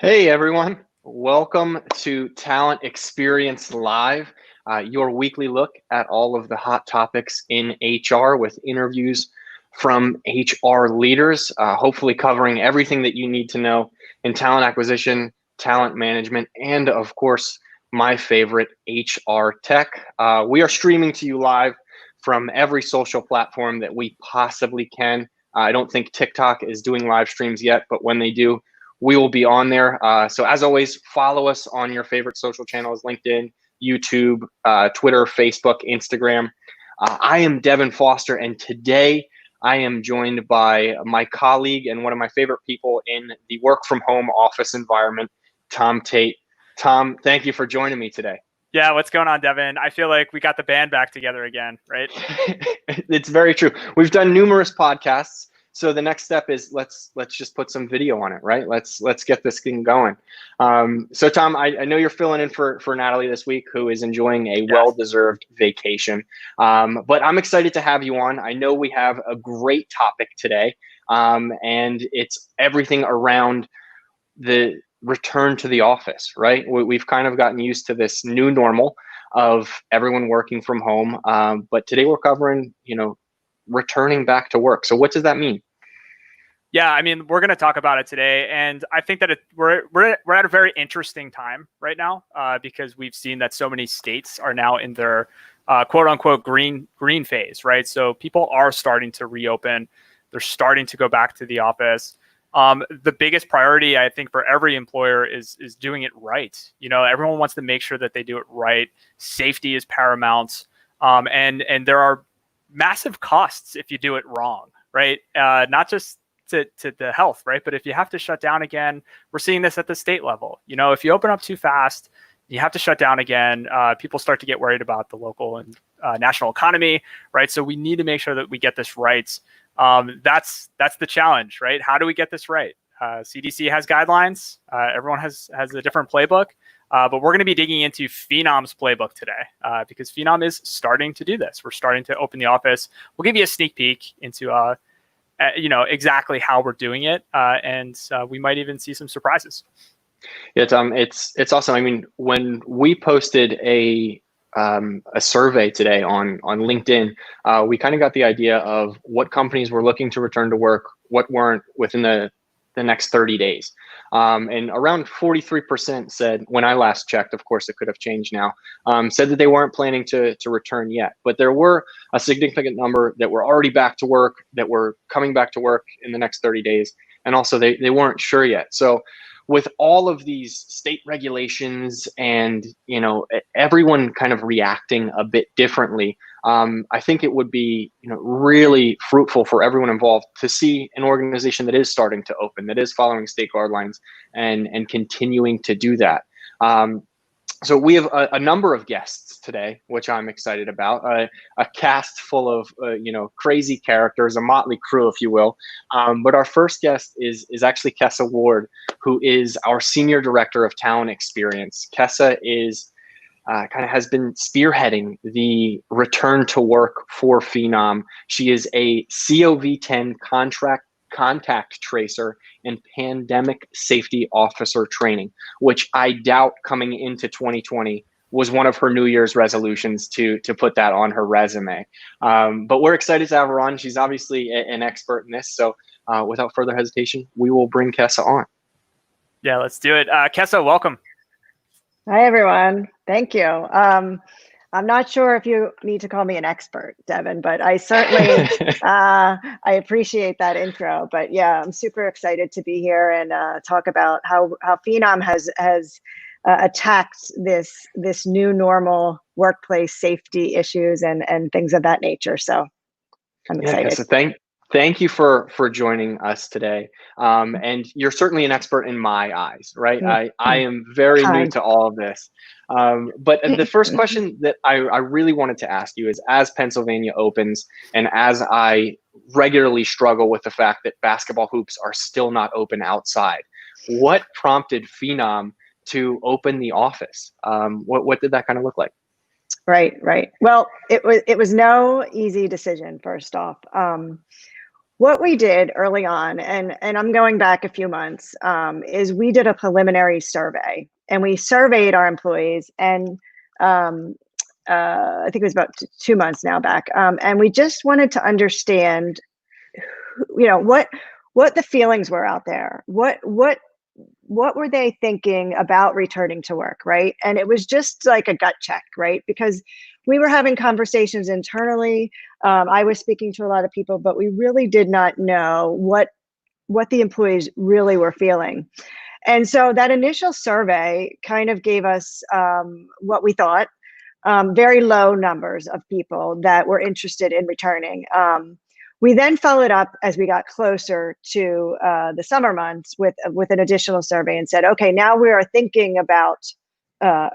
Hey everyone, welcome to Talent Experience Live, your weekly look at all of the hot topics in HR with interviews from HR leaders, hopefully covering everything that you need to know in talent acquisition, talent management, and of course, my favorite, HR tech. We are streaming to you live from every social platform that we possibly can. I don't think TikTok is doing live streams yet, but when they do, we will be on there. So as always, follow us on your favorite social channels, LinkedIn, YouTube, Twitter, Facebook, Instagram. I am Devin Foster, and today I am joined by my colleague and one of my favorite people in the work from home office environment, Tom Tate. Tom, thank you for joining me today. Yeah, what's going on, Devin? I feel like we got the band back together again, right? It's very true. We've done numerous podcasts. So the next step is let's just put some video on it, right? Let's get this thing going. So Tom, I know you're filling in for Natalie this week, who is enjoying a well-deserved vacation. But I'm excited to have you on. I know we have a great topic today, and it's everything around the return to the office, right? We've kind of gotten used to this new normal of everyone working from home, but today we're covering, returning back to work. So what does that mean? Yeah, I mean, we're going to talk about it today, and I think that we're at a very interesting time right now because we've seen that so many states are now in their quote unquote green phase, right? So people are starting to reopen, they're starting to go back to the office. The biggest priority, I think, for every employer is doing it right. Everyone wants to make sure that they do it right. Safety is paramount, and there are massive costs if you do it wrong, right? Not just to the health, right? But if you have to shut down again, we're seeing this at the state level. If you open up too fast, you have to shut down again. People start to get worried about the local and national economy, right? So we need to make sure that we get this right. That's the challenge, right? How do we get this right? CDC has guidelines. Everyone has a different playbook. But we're going to be digging into Phenom's playbook today because Phenom is starting to do this. We're starting to open the office. We'll give you a sneak peek into exactly how we're doing it, and we might even see some surprises. Yeah, Tom, it's awesome. I mean, when we posted a survey today on LinkedIn, we kind of got the idea of what companies were looking to return to work, what weren't within the next 30 days. And around 43% said, when I last checked, of course it could have changed now, said that they weren't planning to return yet. But there were a significant number that were already back to work, that were coming back to work in the next 30 days. And also they weren't sure yet. So with all of these state regulations and everyone kind of reacting a bit differently, I think it would be really fruitful for everyone involved to see an organization that is starting to open, that is following state guidelines and continuing to do that. So we have a number of guests today, which I'm excited about. A cast full of crazy characters, a motley crew, if you will. But our first guest is actually Keca Ward, who is our Senior Director of Talent Experience. Keca is kind of has been spearheading the return to work for Phenom. She is a COV10 contact tracer and pandemic safety officer training, which I doubt coming into 2020 was one of her New Year's resolutions to put that on her resume. But we're excited to have her on. She's obviously an expert in this. So without further hesitation, we will bring Keca on. Yeah, let's do it. Keca, welcome. Hi, everyone. Thank you. I'm not sure if you need to call me an expert, Devin, but I certainly I appreciate that intro. But yeah, I'm super excited to be here and talk about how Phenom has attacked this new normal workplace safety issues and things of that nature. So I'm excited. Yeah, so thank you for joining us today. And you're certainly an expert in my eyes, right? I am very new to all of this. But the first question that I really wanted to ask you is, as Pennsylvania opens and as I regularly struggle with the fact that basketball hoops are still not open outside, what prompted Phenom to open the office? What did that kind of look like? Right. Well, it was no easy decision, first off. what we did early on, and I'm going back a few months, is we did a preliminary survey, and we surveyed our employees, and I think it was about 2 months now back, and we just wanted to understand, what the feelings were out there, what were they thinking about returning to work, right? And it was just like a gut check, right? Because we were having conversations internally. I was speaking to a lot of people, but we really did not know what the employees really were feeling. And so that initial survey kind of gave us what we thought, very low numbers of people that were interested in returning. We then followed up as we got closer to the summer months with an additional survey and said, okay, now we are thinking about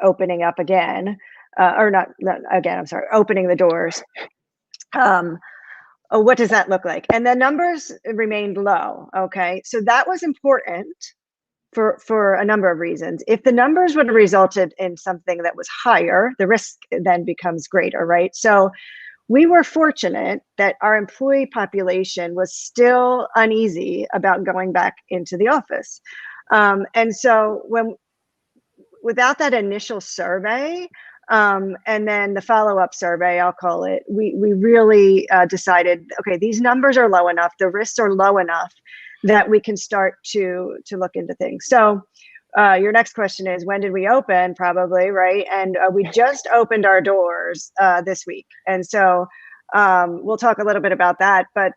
opening up again, or not again, I'm sorry, opening the doors. What does that look like? And the numbers remained low. Okay, so that was important for a number of reasons. If the numbers would have resulted in something that was higher, the risk then becomes greater, right? So we were fortunate that our employee population was still uneasy about going back into the office. And so without that initial survey, and then the follow-up survey, I'll call it, we really decided, okay, these numbers are low enough, the risks are low enough that we can start to look into things. So your next question is, when did we open? Probably, right? And we just opened our doors this week. And so we'll talk a little bit about that. But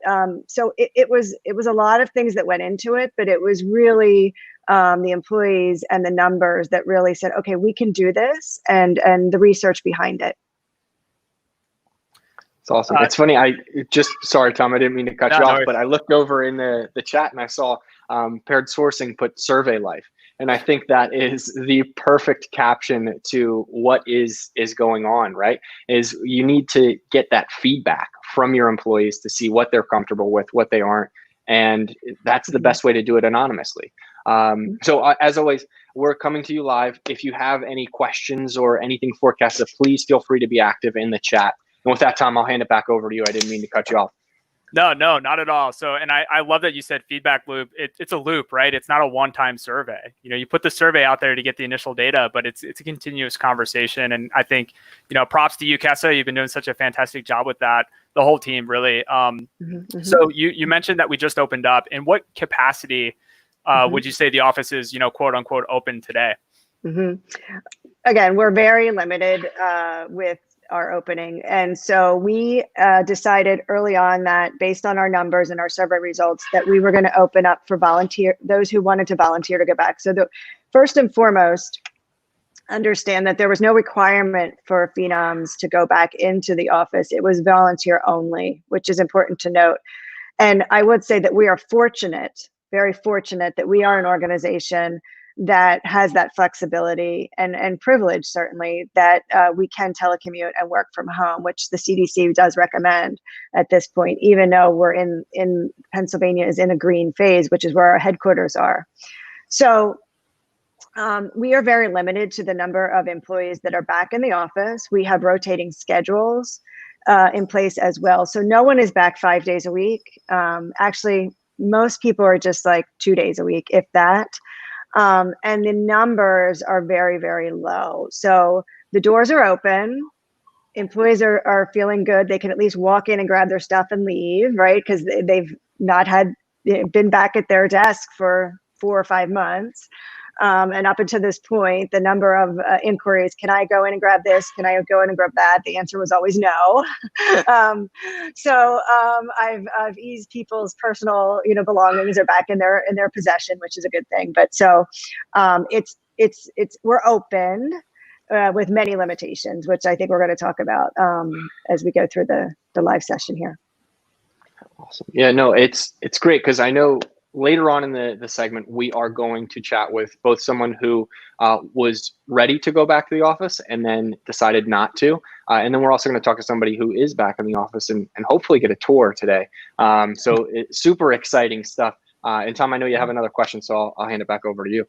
so it was a lot of things that went into it, but it was really the employees and the numbers that really said, okay, we can do this, and the research behind it. It's awesome. It's funny. Sorry, Tom, I didn't mean to cut you off, but I looked over in the chat and I saw Paired Sourcing put survey life. And I think that is the perfect caption to what is going on, right? Is you need to get that feedback from your employees to see what they're comfortable with, what they aren't. And that's the best way to do it anonymously. So as always, we're coming to you live. If you have any questions or anything forecasted, please feel free to be active in the chat. And with that, Tom, I'll hand it back over to you. I didn't mean to cut you off. No, not at all. So, and I love that you said feedback loop. It's a loop, right? It's not a one-time survey. You put the survey out there to get the initial data, but it's a continuous conversation. And I think, props to you, Keca. You've been doing such a fantastic job with that. The whole team, really. So you mentioned that we just opened up. In what capacity would you say the office is, quote unquote, open today? Again, we're very limited with our opening. And so we decided early on that, based on our numbers and our survey results, that we were going to open up for those who wanted to volunteer to go back. So first and foremost, understand that there was no requirement for Phenoms to go back into the office. It was volunteer only, which is important to note. And I would say that we are fortunate, very fortunate, that we are an organization that has that flexibility and privilege, certainly, that we can telecommute and work from home, which the CDC does recommend at this point, even though we're in Pennsylvania is in a green phase, which is where our headquarters are. So we are very limited to the number of employees that are back in the office. We have rotating schedules in place as well. So no one is back 5 days a week. Actually, most people are just like 2 days a week, if that. And the numbers are very, very low. So the doors are open. Employees are feeling good. They can at least walk in and grab their stuff and leave, right? Because they've not been back at their desk for 4 or 5 months. And up until this point, the number of inquiries, can I go in and grab this? Can I go in and grab that? The answer was always no. So I've eased people's personal, belongings are back in their possession, which is a good thing. But so we're open with many limitations, which I think we're going to talk about as we go through the live session here. Awesome. Yeah, no, it's great, because I know later on in the segment, we are going to chat with both someone who was ready to go back to the office and then decided not to. And then we're also going to talk to somebody who is back in the office and hopefully get a tour today. So it's super exciting stuff. And Tom, I know you have another question, so I'll hand it back over to you.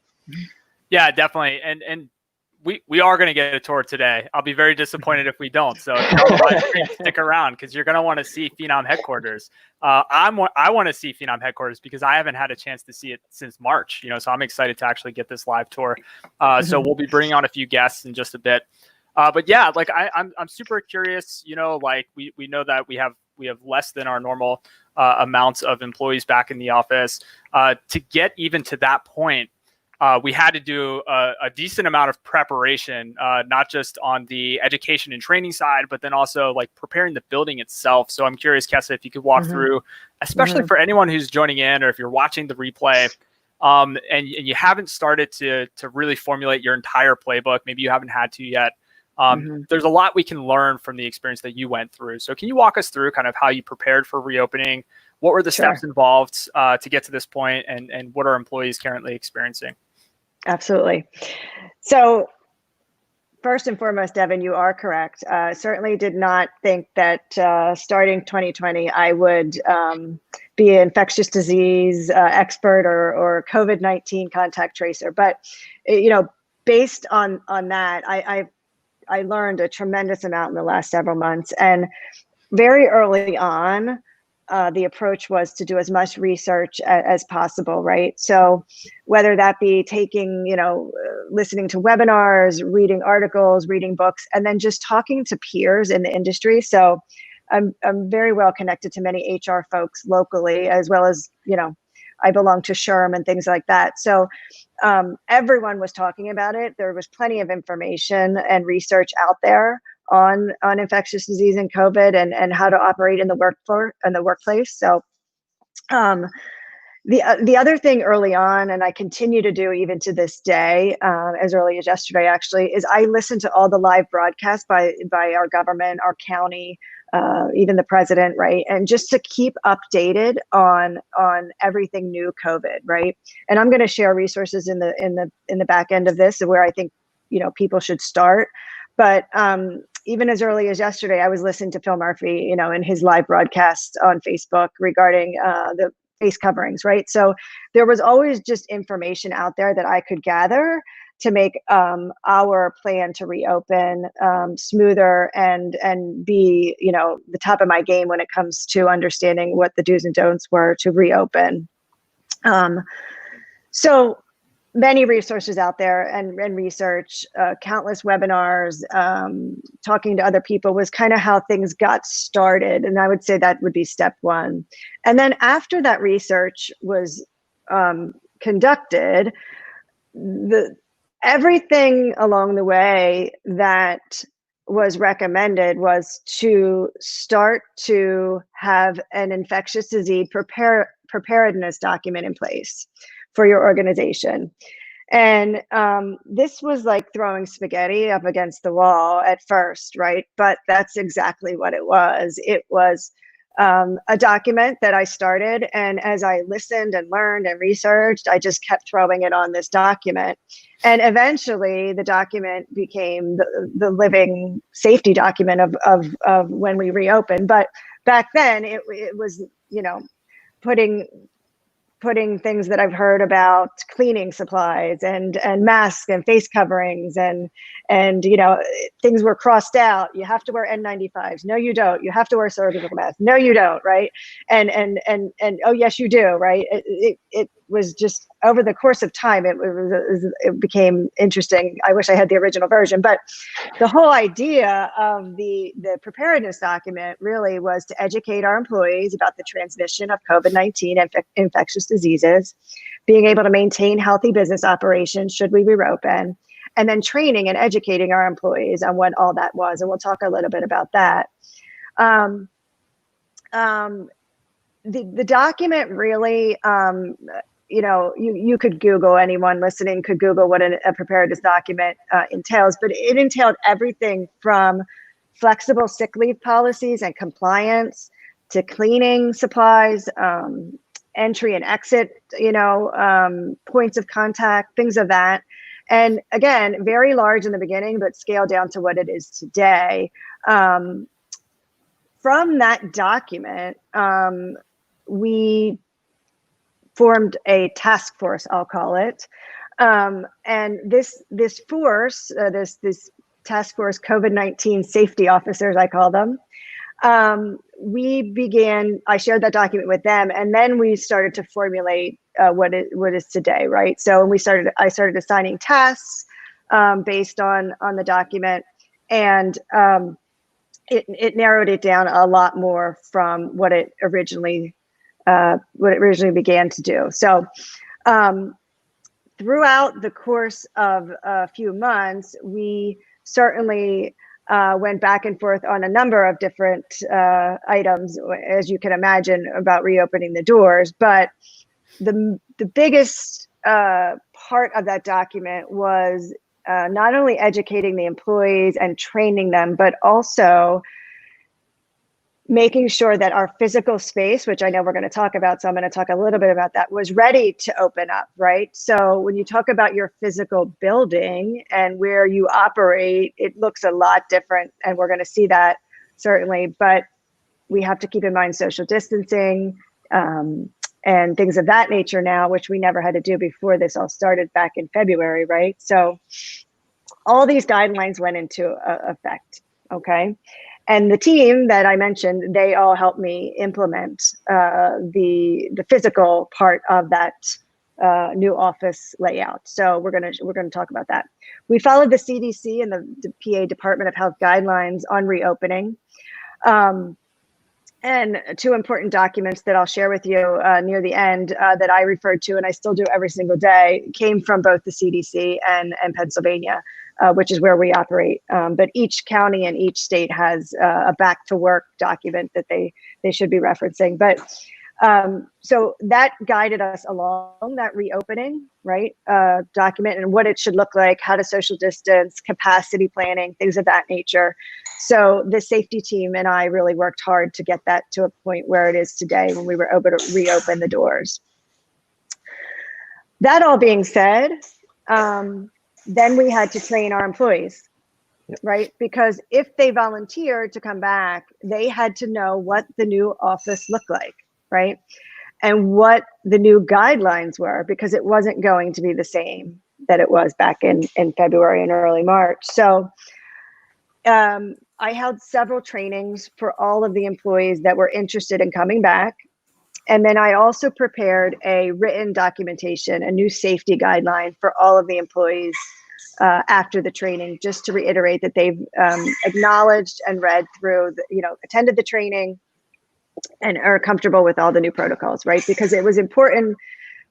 Yeah, definitely. And we are going to get a tour today. I'll be very disappointed if we don't. So if you're on the live stream, stick around because you're going to want to see Phenom headquarters. I want to see Phenom headquarters because I haven't had a chance to see it since March. So I'm excited to actually get this live tour. So we'll be bringing on a few guests in just a bit. But yeah, like I'm super curious. Like we know that we have less than our normal amounts of employees back in the office. To get even to that point, we had to do a decent amount of preparation, not just on the education and training side, but then also like preparing the building itself. So I'm curious, Keca, if you could walk through, especially for anyone who's joining in or if you're watching the replay, and you haven't started to really formulate your entire playbook. Maybe you haven't had to yet. There's a lot we can learn from the experience that you went through. So can you walk us through kind of how you prepared for reopening? What were the steps involved to get to this point, and what are employees currently experiencing? Absolutely. So first and foremost, Devin, you are correct. Certainly did not think that starting 2020, I would be an infectious disease expert or COVID-19 contact tracer. But, based on that, I learned a tremendous amount in the last several months. And very early on, the approach was to do as much research as possible, right? So whether that be taking, listening to webinars, reading articles, reading books, and then just talking to peers in the industry. So I'm very well connected to many HR folks locally, as well as, I belong to SHRM and things like that. So everyone was talking about it. There was plenty of information and research out there on infectious disease and COVID and how to operate in the workplace. So the other thing early on, and I continue to do even to this day, as early as yesterday actually, is I listen to all the live broadcasts by our government, our county, even the president, right? And just to keep updated on everything new COVID, right? And I'm going to share resources in the back end of this where I think people should start. But even as early as yesterday, I was listening to Phil Murphy, in his live broadcast on Facebook regarding the face coverings, right? So there was always just information out there that I could gather to make our plan to reopen smoother and be, the top of my game when it comes to understanding what the do's and don'ts were to reopen. So many resources out there and research, countless webinars, talking to other people was kind of how things got started. And I would say that would be step one. And then after that research was conducted, everything along the way that was recommended was to start to have an infectious disease preparedness document in place for your organization. And this was like throwing spaghetti up against the wall at first, right? But that's exactly what it was. It was a document that I started, and as I listened and learned and researched, I just kept throwing it on this document. And eventually the document became the living safety document of when we reopened. But back then it was, putting things that I've heard about cleaning supplies and masks and face coverings and things were crossed out. You have to wear N95s. No, you don't. You have to wear surgical masks. No, you don't. Right. And oh yes, you do. Right. It was just over the course of time, it became interesting. I wish I had the original version, but the whole idea of the preparedness document really was to educate our employees about the transmission of COVID-19 and infectious diseases, being able to maintain healthy business operations should we reopen, and then training and educating our employees on what all that was. And we'll talk a little bit about that. The document really, you could Google, anyone listening could Google what a preparedness document entails, but it entailed everything from flexible sick leave policies and compliance to cleaning supplies, entry and exit, points of contact, things of that. And again, very large in the beginning, but scaled down to what it is today. From that document, we formed a task force, I'll call it, And this force, this task force, COVID-19 safety officers, I call them. I shared that document with them, and then we started to formulate what is today, right? So I started assigning tasks based on the document, and it narrowed it down a lot more from what it originally began to do. So throughout the course of a few months, we certainly went back and forth on a number of different items, as you can imagine, about reopening the doors. But the biggest part of that document was not only educating the employees and training them, but also making sure that our physical space, which I know we're going to talk about, so I'm going to talk a little bit about that, was ready to open up, right? So when you talk about your physical building and where you operate, it looks a lot different, and we're going to see that certainly, but we have to keep in mind social distancing and things of that nature now, which we never had to do before this all started back in February, right? So all these guidelines went into effect, okay? And the team that I mentioned, they all helped me implement the physical part of that new office layout. So we're gonna talk about that. We followed the CDC and the PA Department of Health guidelines on reopening. And two important documents that I'll share with you near the end that I referred to, and I still do every single day, came from both the CDC and Pennsylvania, which is where we operate. But each county and each state has a back to work document that they should be referencing. But so that guided us along that reopening, right, document, and what it should look like, how to social distance, capacity planning, things of that nature. So the safety team and I really worked hard to get that to a point where it is today when we were able to reopen the doors. That all being said, then we had to train our employees, right? Because if they volunteered to come back, they had to know what the new office looked like, right? And what the new guidelines were, because it wasn't going to be the same that it was back in February and early March. So I held several trainings for all of the employees that were interested in coming back. And then I also prepared a written documentation, a new safety guideline for all of the employees after the training, just to reiterate that they've acknowledged and read through, attended the training and are comfortable with all the new protocols, right? Because it was important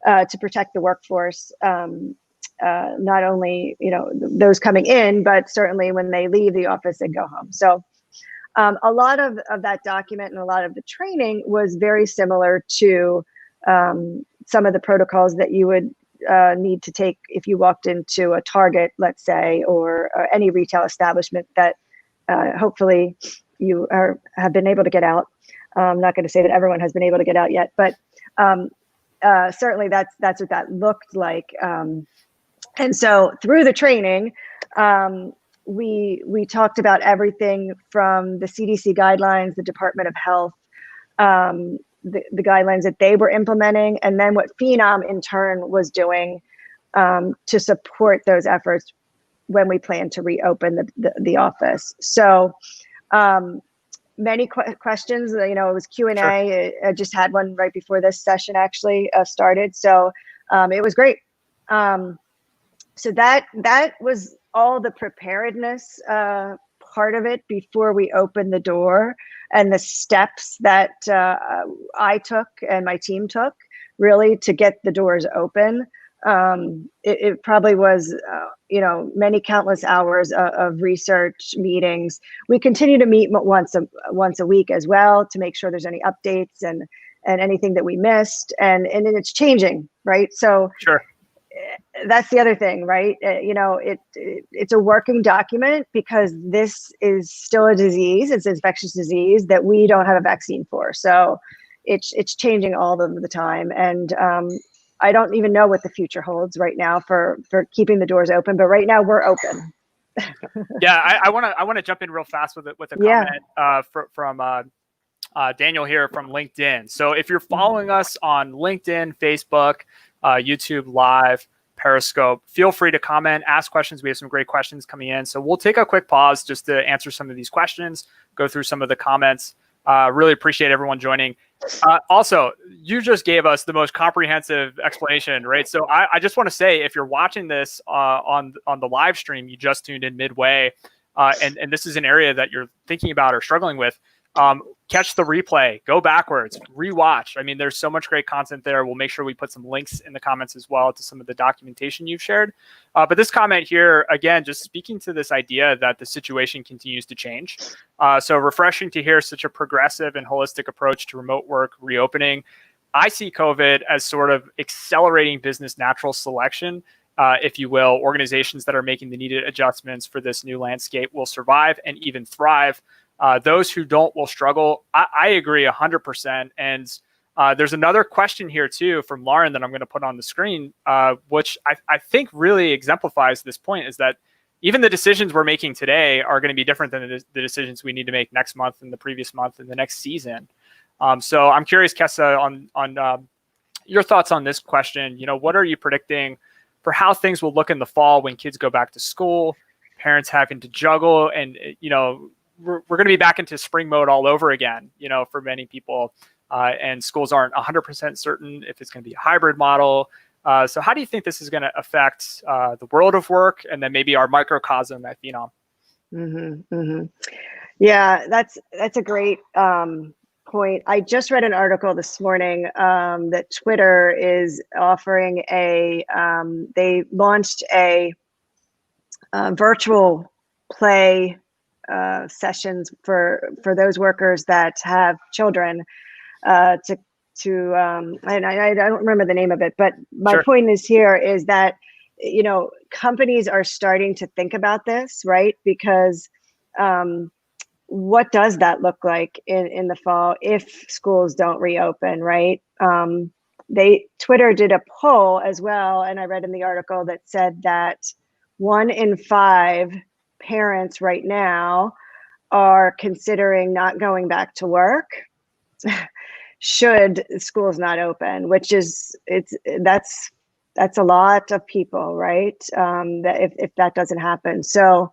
to protect the workforce, not only, those coming in, but certainly when they leave the office and go home. So a lot of that document and a lot of the training was very similar to some of the protocols that you would need to take if you walked into a Target, let's say, or any retail establishment that hopefully you have been able to get out. I'm not going to say that everyone has been able to get out yet, but certainly that's what that looked like. And so through the training, we talked about everything from the CDC guidelines, the Department of Health, the guidelines that they were implementing, and then what Phenom in turn was doing to support those efforts when we plan to reopen the office. So many questions, it was Q&A. Sure. I just had one right before this session actually started. So it was great. So that was all the preparedness part of it before we opened the door, and the steps that I took and my team took really to get the doors open. It probably was, many countless hours of research meetings. We continue to meet once a week as well to make sure there's any updates and anything that we missed, and it's changing, right? So sure. That's the other thing, right? It's a working document because this is still a disease. It's an infectious disease that we don't have a vaccine for. So it's changing all of the time. And I don't even know what the future holds right now for keeping the doors open, but right now we're open. Yeah, I want to jump in real fast with a comment from Daniel here from LinkedIn. So if you're following us on LinkedIn, Facebook, YouTube Live, Periscope. Feel free to comment, ask questions. We have some great questions coming in. So we'll take a quick pause just to answer some of these questions, go through some of the comments. Really appreciate everyone joining. Also, you just gave us the most comprehensive explanation, right? So I just want to say, if you're watching this on the live stream, you just tuned in midway, and this is an area that you're thinking about or struggling with, catch the replay, go backwards, rewatch. I mean, there's so much great content there. We'll make sure we put some links in the comments as well to some of the documentation you've shared. But this comment here, again, just speaking to this idea that the situation continues to change. So refreshing to hear such a progressive and holistic approach to remote work reopening. I see COVID as sort of accelerating business natural selection, if you will. Organizations that are making the needed adjustments for this new landscape will survive and even thrive. Those who don't will struggle. I agree 100%. And there's another question here too from Lauren that I'm going to put on the screen, which I think really exemplifies this point, is that even the decisions we're making today are going to be different than the decisions we need to make next month and the previous month and the next season. So I'm curious, Keca, on your thoughts on this question. You know, what are you predicting for how things will look in the fall when kids go back to school, parents having to juggle, and, you know, we're going to be back into spring mode all over again, you know, for many people, and schools aren't 100% certain if it's going to be a hybrid model. So how do you think this is going to affect the world of work and then maybe our microcosm at Phenom? Mm-hmm, mm-hmm. Yeah, that's a great point. I just read an article this morning that Twitter is offering they launched a virtual play sessions for those workers that have children and I don't remember the name of it, but my Sure. point is that, you know, companies are starting to think about this, right? Because what does that look like in the fall if schools don't reopen, right? Twitter did a poll as well, and I read in the article that said that 1 in 5 parents right now are considering not going back to work should schools not open, which is that's a lot of people, right? That if that doesn't happen. So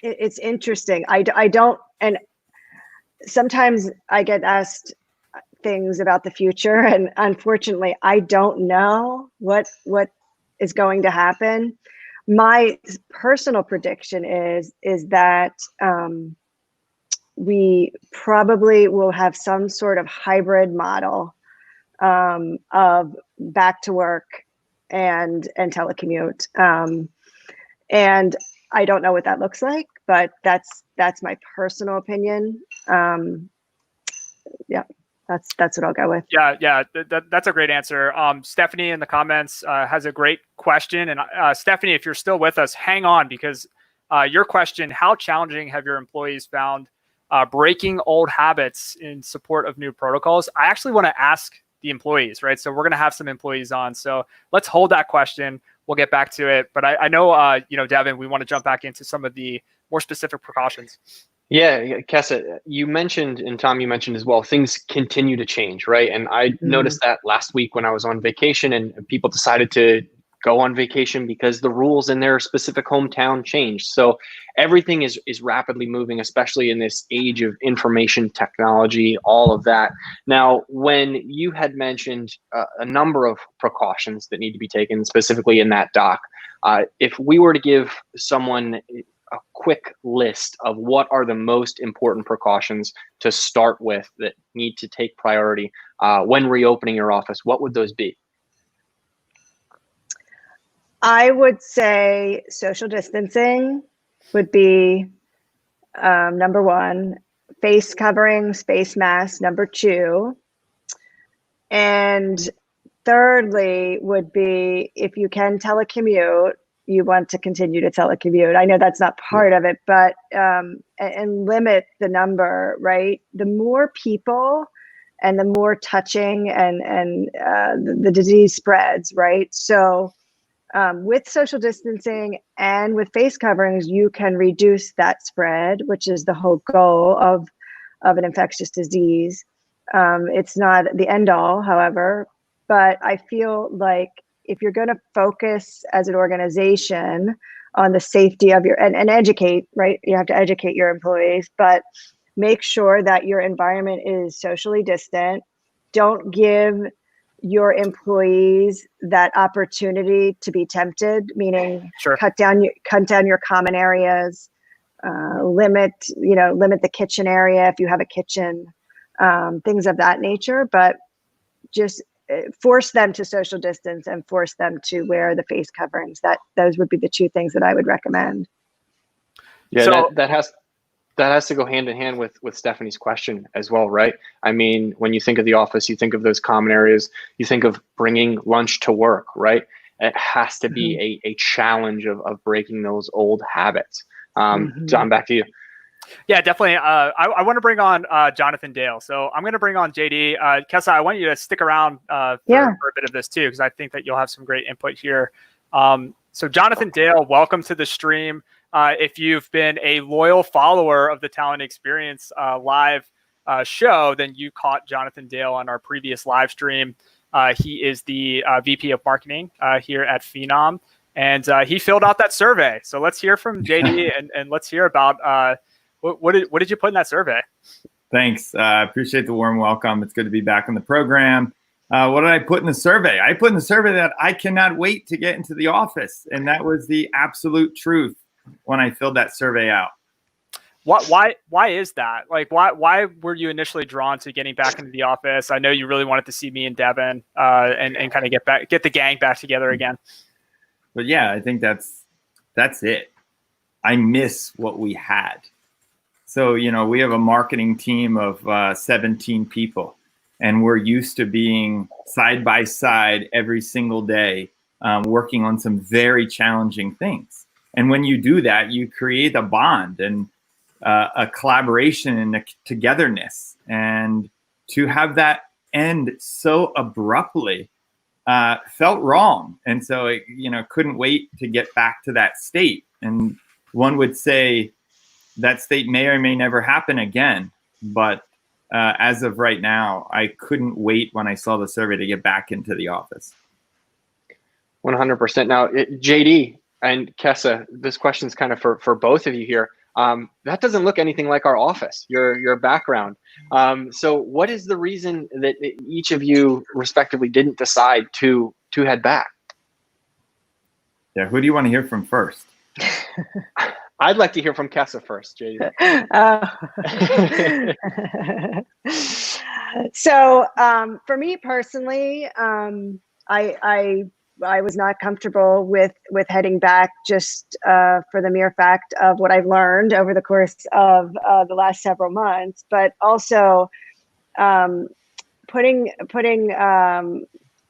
it's interesting. I don't, and sometimes I get asked things about the future, and unfortunately I don't know what is going to happen. My personal prediction is that we probably will have some sort of hybrid model of back to work and telecommute. And I don't know what that looks like, but that's my personal opinion. Yeah. That's what I'll go with. Yeah, that's a great answer. Stephanie in the comments has a great question. And Stephanie, if you're still with us, hang on, because your question, how challenging have your employees found breaking old habits in support of new protocols? I actually want to ask the employees, right? So we're going to have some employees on. So let's hold that question. We'll get back to it. But I know, Devin, we want to jump back into some of the more specific precautions. Yeah, Keca, you mentioned, and Tom, you mentioned as well, things continue to change, right? And I noticed that last week when I was on vacation and people decided to go on vacation because the rules in their specific hometown changed. So everything is rapidly moving, especially in this age of information technology, all of that. Now, when you had mentioned a number of precautions that need to be taken specifically in that doc, if we were to give someone a quick list of what are the most important precautions to start with that need to take priority when reopening your office, what would those be? I would say social distancing would be number 1, face coverings, face masks, number 2. And thirdly would be, if you can telecommute, you want to continue to telecommute. I know that's not part of it, but and limit the number, right? The more people and the more touching and the disease spreads, right? So with social distancing and with face coverings, you can reduce that spread, which is the whole goal of an infectious disease. It's not the end all, however, but I feel like if you're going to focus as an organization on the safety of your, and educate, right? You have to educate your employees, but make sure that your environment is socially distant. Don't give your employees that opportunity to be tempted, meaning Sure. cut down your common areas, limit the kitchen area if you have a kitchen, things of that nature, but just force them to social distance and force them to wear the face coverings. Those would be the two things that I would recommend. Yeah, So, that has to go hand in hand with Stephanie's question as well, right? I mean, when you think of the office, you think of those common areas, you think of bringing lunch to work, right? It has to be a challenge of breaking those old habits. John, back to you. Yeah, definitely. I want to bring on Jonathan Dale. So I'm going to bring on JD. Keca, I want you to stick around for a bit of this too, because I think that you'll have some great input here. So Jonathan Dale, welcome to the stream. If you've been a loyal follower of the Talent Experience live show, then you caught Jonathan Dale on our previous live stream. He is the VP of Marketing here at Phenom, and he filled out that survey. So let's hear from JD and let's hear about what did you put in that survey? Thanks. Appreciate the warm welcome. It's good to be back on the program. What did I put in the survey? I put in the survey that I cannot wait to get into the office. And that was the absolute truth when I filled that survey out. Why is that? Like, why were you initially drawn to getting back into the office? I know you really wanted to see me and Devin and kind of get the gang back together again. But yeah, I think that's it. I miss what we had. So, we have a marketing team of 17 people, and we're used to being side by side every single day, working on some very challenging things. And when you do that, you create a bond and a collaboration and a togetherness. And to have that end so abruptly felt wrong. And so, couldn't wait to get back to that state. And one would say, that state may or may never happen again. But as of right now, I couldn't wait when I saw the survey to get back into the office. 100%. Now, JD and Keca, this question's kind of for both of you here. That doesn't look anything like our office, your background. So what is the reason that each of you respectively didn't decide to head back? Yeah, who do you want to hear from first? I'd like to hear from Keca first, JD. So for me personally, I was not comfortable with heading back just for the mere fact of what I've learned over the course of the last several months, but also putting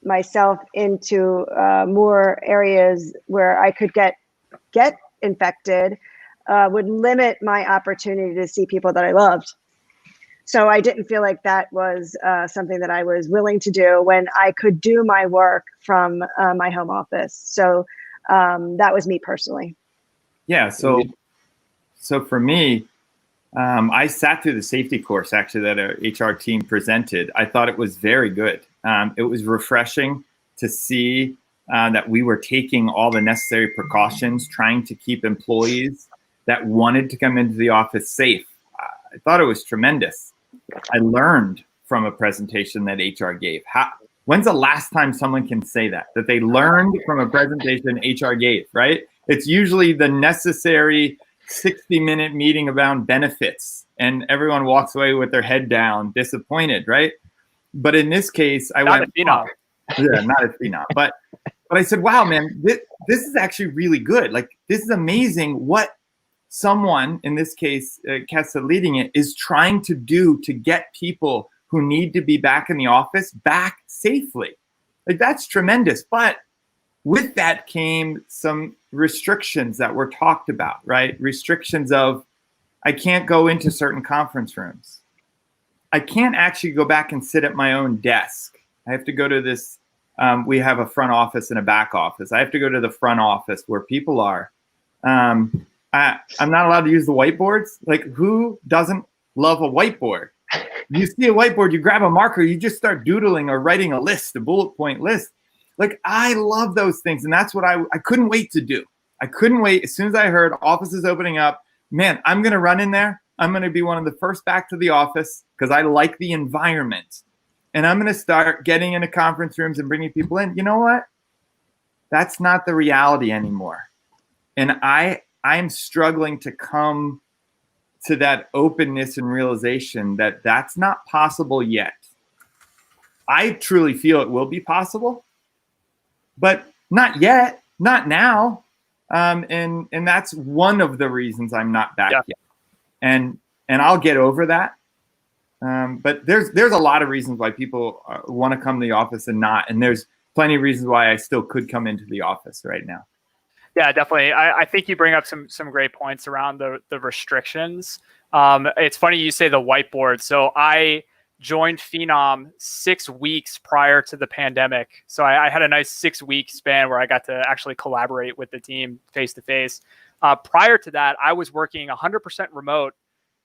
myself into more areas where I could get infected would limit my opportunity to see people that I loved. So I didn't feel like that was something that I was willing to do when I could do my work from my home office. So that was me personally. Yeah. So for me, I sat through the safety course actually that our HR team presented. I thought it was very good. It was refreshing to see that we were taking all the necessary precautions, trying to keep employees that wanted to come into the office safe. I thought it was tremendous. I learned from a presentation that HR gave. When's the last time someone can say that they learned from a presentation HR gave, right? It's usually the necessary 60-minute meeting about benefits, and everyone walks away with their head down, disappointed, right? But in this case, I went, Phenom. Yeah, not a Phenom. But I said, wow, man, this is actually really good. Like, this is amazing what someone, in this case, Keca leading it, is trying to do to get people who need to be back in the office back safely. Like, that's tremendous. But with that came some restrictions that were talked about, right? Restrictions of, I can't go into certain conference rooms. I can't actually go back and sit at my own desk. I have to go to this, we have a front office and a back office. I have to go to the front office where people are. I'm not allowed to use the whiteboards. Like, who doesn't love a whiteboard? You see a whiteboard, you grab a marker, you just start doodling or writing a list, a bullet point list. Like, I love those things. And that's what I couldn't wait to do. I couldn't wait. As soon as I heard offices opening up, man, I'm going to run in there. I'm going to be one of the first back to the office because I like the environment. And I'm going to start getting into conference rooms and bringing people in. You know what? That's not the reality anymore. And I'm struggling to come to that openness and realization that that's not possible yet. I truly feel it will be possible, but not yet, not now. And that's one of the reasons I'm not back yet. And I'll get over that. But there's a lot of reasons why people want to come to the office and not. And there's plenty of reasons why I still could come into the office right now. Yeah, definitely. I think you bring up some great points around the restrictions. It's funny you say the whiteboard. So I joined Phenom 6 weeks prior to the pandemic. So I had a nice 6-week span where I got to actually collaborate with the team face to face. Prior to that, I was working 100% remote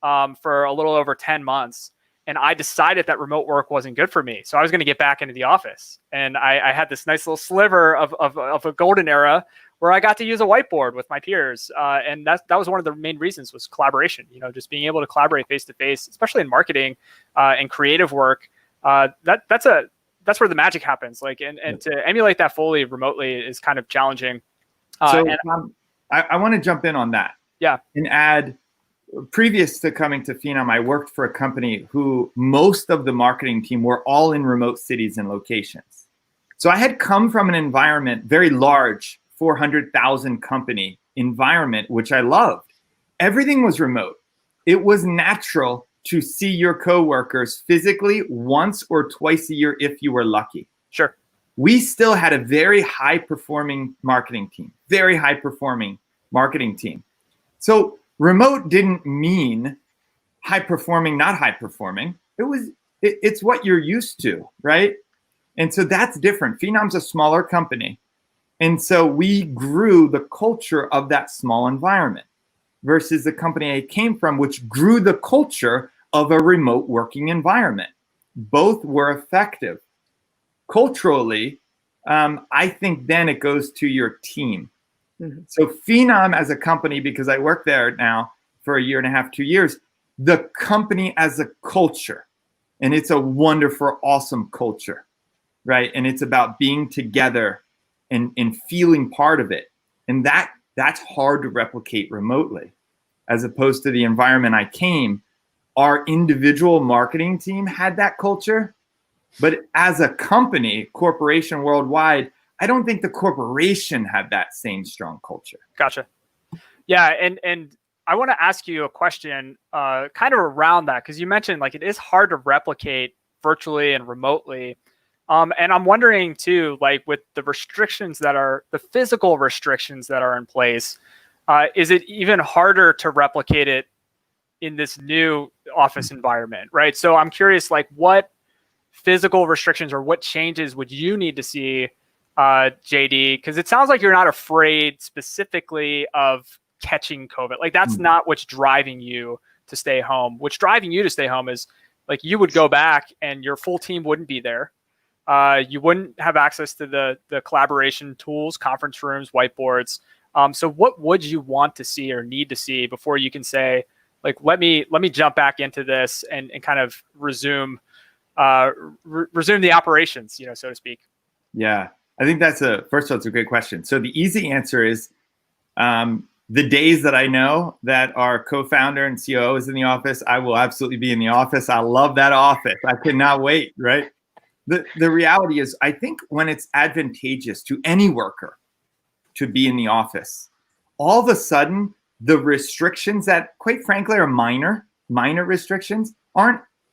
for a little over 10 months. And I decided that remote work wasn't good for me. So I was going to get back into the office. And I had this nice little sliver of a golden era where I got to use a whiteboard with my peers. And that was one of the main reasons was collaboration, just being able to collaborate face to face, especially in marketing and creative work. That's where the magic happens. And to emulate that fully remotely is kind of challenging. I want to jump in on that. Yeah. And add, previous to coming to Phenom, I worked for a company who most of the marketing team were all in remote cities and locations. So I had come from an environment, very large, 400,000 company environment, which I loved. Everything was remote. It was natural to see your coworkers physically once or twice a year if you were lucky. Sure. We still had a very high-performing marketing team, So remote didn't mean high-performing, not high-performing. It's what you're used to, right? And so that's different. Phenom's a smaller company. And so we grew the culture of that small environment versus the company I came from, which grew the culture of a remote working environment. Both were effective. Culturally, I think then it goes to your team. Mm-hmm. So Phenom as a company, because I worked there now for 1.5 years, 2 years, the company as a culture, and it's a wonderful, awesome culture, right? And it's about being together and feeling part of it. And that's hard to replicate remotely. As opposed to the environment I came, our individual marketing team had that culture. But as a company, corporation worldwide, I don't think the corporation had that same strong culture. Gotcha. Yeah, and I want to ask you a question kind of around that, because you mentioned it is hard to replicate virtually and remotely. And I'm wondering too, with the restrictions the physical restrictions that are in place, is it even harder to replicate it in this new office environment, right? So I'm curious, what physical restrictions or what changes would you need to see, JD? Because it sounds like you're not afraid specifically of catching COVID. That's not what's driving you to stay home. What's driving you to stay home is you would go back and your full team wouldn't be there. You wouldn't have access to the collaboration tools, conference rooms, whiteboards. So what would you want to see or need to see before you can say, let me jump back into this and kind of resume the operations, so to speak? Yeah, I think first of all, it's a great question. So the easy answer is the days that I know that our co-founder and COO is in the office, I will absolutely be in the office. I love that office. I cannot wait, right? The reality is, I think when it's advantageous to any worker to be in the office, all of a sudden, the restrictions that, quite frankly, are minor restrictions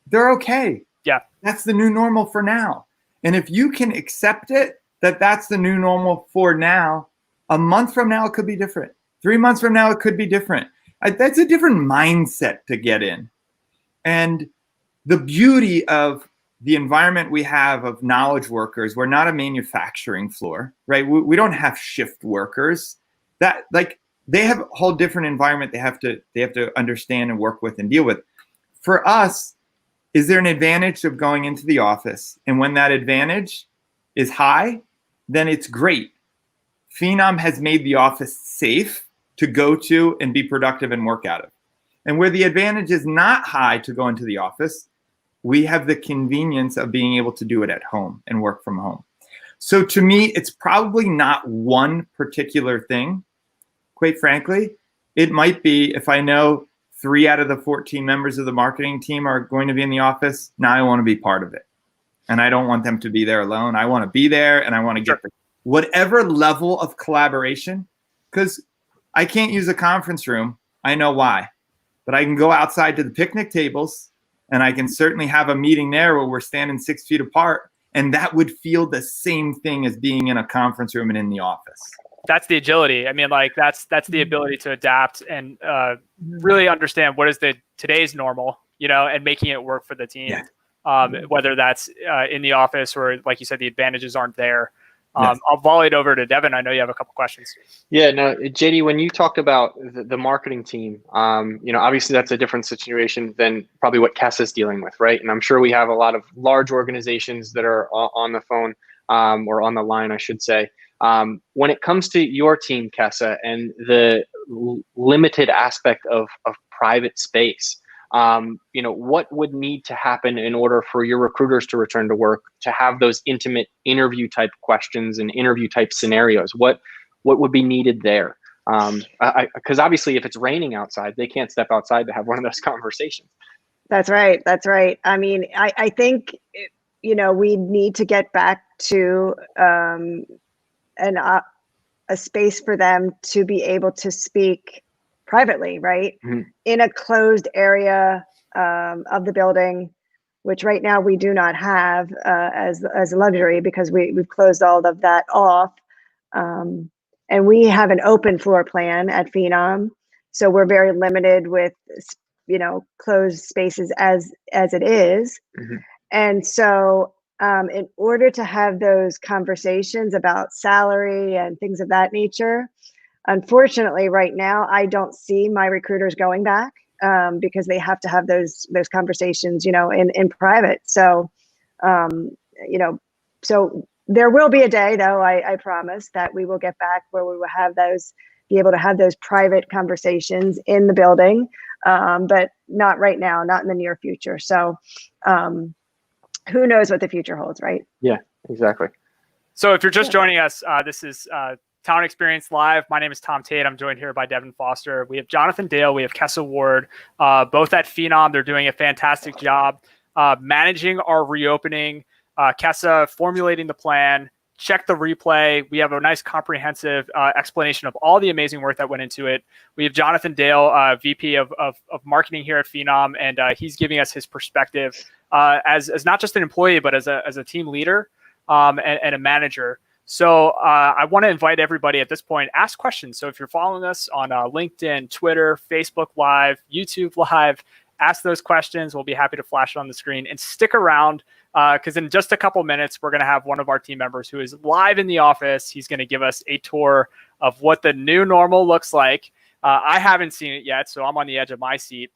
they're okay. Yeah. That's the new normal for now. And if you can accept it, that's the new normal for now, a month from now, it could be different. 3 months from now, it could be different. That's a different mindset to get in. And the beauty of the environment we have of knowledge workers, we're not a manufacturing floor, right? We don't have shift workers. They have a whole different environment they have to understand and work with and deal with. For us, is there an advantage of going into the office? And when that advantage is high, then it's great. Phenom has made the office safe to go to and be productive and work out of. And where the advantage is not high to go into the office, we have the convenience of being able to do it at home and work from home. So to me, it's probably not one particular thing. Quite frankly, it might be if I know 3 out of the 14 members of the marketing team are going to be in the office, now I want to be part of it. And I don't want them to be there alone. I want to be there, and I want to get whatever level of collaboration, because I can't use a conference room. I know why. But I can go outside to the picnic tables, and I can certainly have a meeting there where we're standing 6 feet apart. And that would feel the same thing as being in a conference room and in the office. That's the agility. I mean, like that's the ability to adapt and really understand what is today's normal, and making it work for the team. Yeah. Whether that's in the office or, like you said, the advantages aren't there. Yes. I'll volley it over to Devin. I know you have a couple questions. Yeah, no, JD, when you talked about the marketing team, obviously that's a different situation than probably what Keca is dealing with, right? And I'm sure we have a lot of large organizations that are on the phone or on the line, I should say. When it comes to your team, Keca, and the limited aspect of private space, what would need to happen in order for your recruiters to return to work, to have those intimate interview type questions and interview type scenarios? What would be needed there? Because obviously if it's raining outside, they can't step outside to have one of those conversations. That's right. I mean, I think, we need to get back to a space for them to be able to speak privately, right? Mm-hmm. In a closed area of the building, which right now we do not have as a luxury because we've closed all of that off. And we have an open floor plan at Phenom. So we're very limited with, closed spaces as it is. Mm-hmm. And so in order to have those conversations about salary and things of that nature, unfortunately, right now, I don't see my recruiters going back because they have to have those conversations, in private. So, so there will be a day, though, I promise, that we will get back where we will be able to have those private conversations in the building, but not right now, not in the near future. So who knows what the future holds, right? Yeah, exactly. So if you're just joining us, this is Town Experience Live. My name is Tom Tate. I'm joined here by Devin Foster. We have Jonathan Dale. We have Keca Ward, both at Phenom. They're doing a fantastic job managing our reopening. Keca formulating the plan. Check the replay. We have a nice comprehensive explanation of all the amazing work that went into it. We have Jonathan Dale, VP of marketing here at Phenom, and he's giving us his perspective as not just an employee, but as a team leader and a manager. So I want to invite everybody at this point, ask questions. So if you're following us on LinkedIn, Twitter, Facebook Live, YouTube Live, ask those questions. We'll be happy to flash it on the screen, and stick around because in just a couple minutes, we're going to have one of our team members who is live in the office. He's going to give us a tour of what the new normal looks like. I haven't seen it yet, so I'm on the edge of my seat.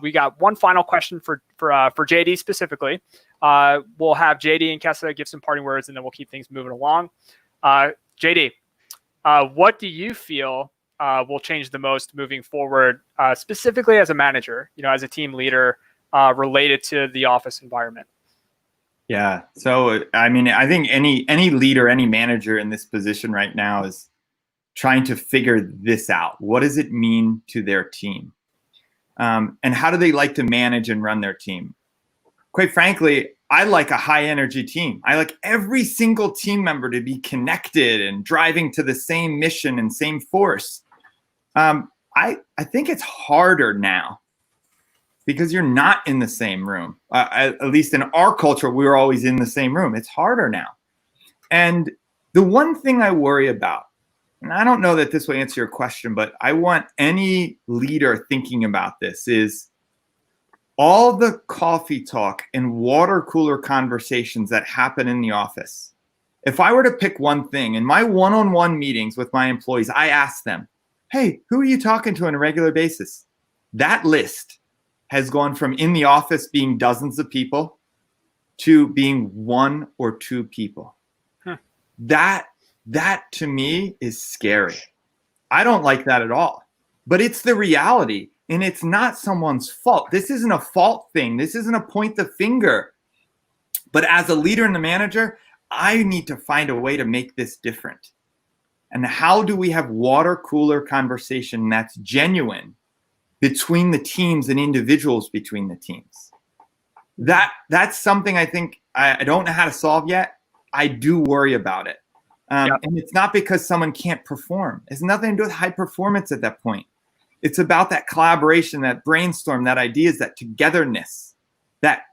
We got one final question for JD specifically. We'll have JD and Keca give some parting words, and then we'll keep things moving along. JD, what do you feel will change the most moving forward, specifically as a manager, as a team leader, related to the office environment? Yeah. So, I mean, I think any leader, any manager in this position right now is trying to figure this out. What does it mean to their team? And how do they like to manage and run their team? Quite frankly, I like a high energy team. I like every single team member to be connected and driving to the same mission and same force. I think it's harder now because you're not in the same room. At least in our culture, we were always in the same room. It's harder now. And the one thing I worry about, and I don't know that this will answer your question, but I want any leader thinking about this, is all the coffee talk and water cooler conversations that happen in the office. If I were to pick one thing, in my one-on-one meetings with my employees, I ask them, hey, who are you talking to on a regular basis? That list has gone from in the office being dozens of people to being 1 or 2 people. That to me is scary. I don't like that at all. But it's the reality, and it's not someone's fault. This isn't a fault thing. This isn't a point the finger. But as a leader and a manager, I need to find a way to make this different. And how do we have water cooler conversation that's genuine between the teams and individuals between the teams? That's something I think I don't know how to solve yet. I do worry about it. And it's not because someone can't perform. It's nothing to do with high performance at that point. It's about that collaboration, that brainstorm, that ideas, that togetherness, that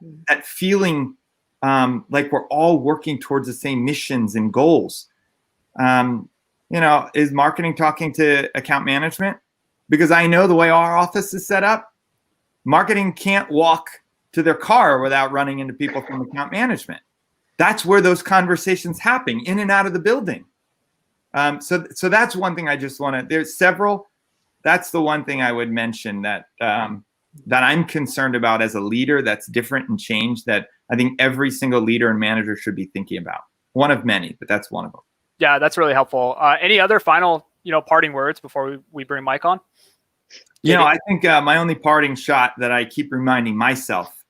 feeling like we're all working towards the same missions and goals. Is marketing talking to account management? Because I know the way our office is set up, marketing can't walk to their car without running into people from account management. That's where those conversations happen, in and out of the building. So that's one thing I just want to, there's several. That's the one thing I would mention that I'm concerned about as a leader that's different and changed, that I think every single leader and manager should be thinking about. One of many, but that's one of them. Yeah, that's really helpful. Any other final, parting words before we bring Mike on? I think my only parting shot that I keep reminding myself,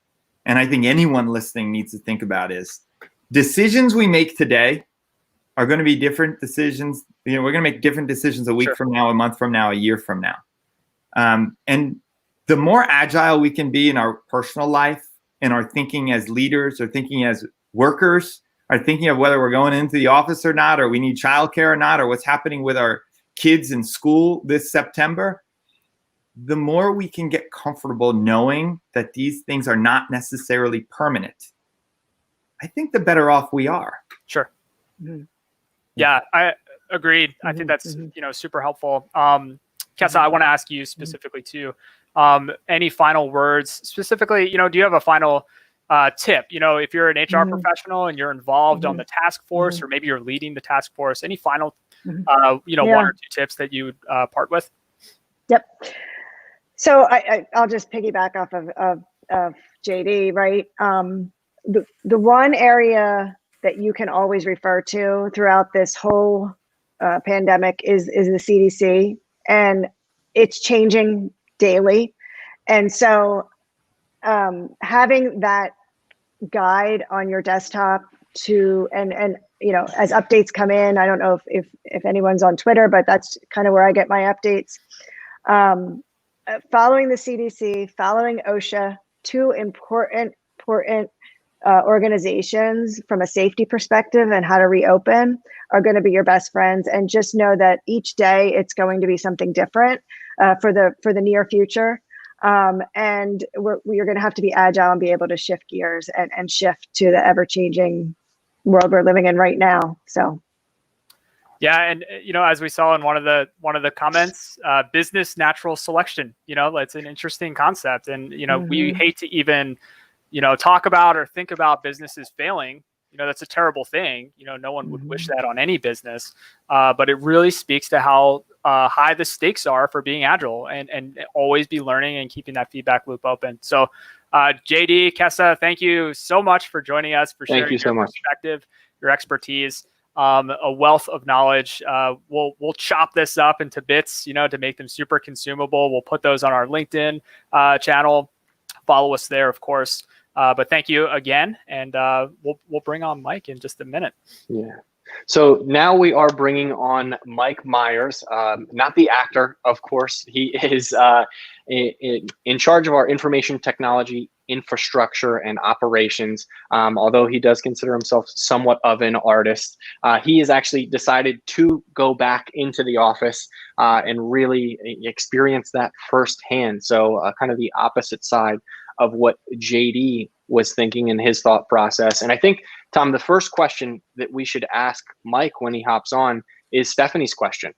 and I think anyone listening needs to think about, is decisions we make today are going to be different decisions. We're going to make different decisions a week from now, a month from now, a year from now. And the more agile we can be in our personal life, in our thinking as leaders or thinking as workers, or thinking of whether we're going into the office or not, or we need childcare or not, or what's happening with our kids in school this September, the more we can get comfortable knowing that these things are not necessarily permanent, I think the better off we are. Sure. Mm-hmm. Yeah, I agreed. I think that's, super helpful. Keca, I want to ask you specifically too, any final words specifically, do you have a final tip, if you're an HR professional and you're involved on the task force, or maybe you're leading the task force, any final, one or two tips that you would part with? Yep. So I'll just piggyback off of JD, right? The one area that you can always refer to throughout this whole pandemic is the CDC, and it's changing daily. And so having that guide on your desktop and as updates come in, I don't know if anyone's on Twitter, but that's kind of where I get my updates. Following the CDC, following OSHA, two important organizations from a safety perspective and how to reopen are going to be your best friends. And just know that each day it's going to be something different for the near future. And we're going to have to be agile and be able to shift gears and shift to the ever-changing world we're living in right now. So. Yeah, and as we saw in one of the comments, business natural selection. It's an interesting concept, and we hate to even talk about or think about businesses failing. That's a terrible thing. No one would wish that on any business, but it really speaks to how high the stakes are for being agile and always be learning and keeping that feedback loop open. So, JD, Keca, thank you so much for joining us, for sharing your perspective, your expertise. A wealth of knowledge. We'll chop this up into bits, to make them super consumable. We'll put those on our LinkedIn channel. Follow us there, of course. But thank you again, and we'll bring on Mike in just a minute. Yeah. So now we are bringing on Mike Meyers, not the actor, of course. He is in charge of our information technology infrastructure and operations. Although he does consider himself somewhat of an artist, he has actually decided to go back into the office and really experience that firsthand. So kind of the opposite side of what JD was thinking in his thought process. And I think, Tom, the first question that we should ask Mike when he hops on is Stephanie's question.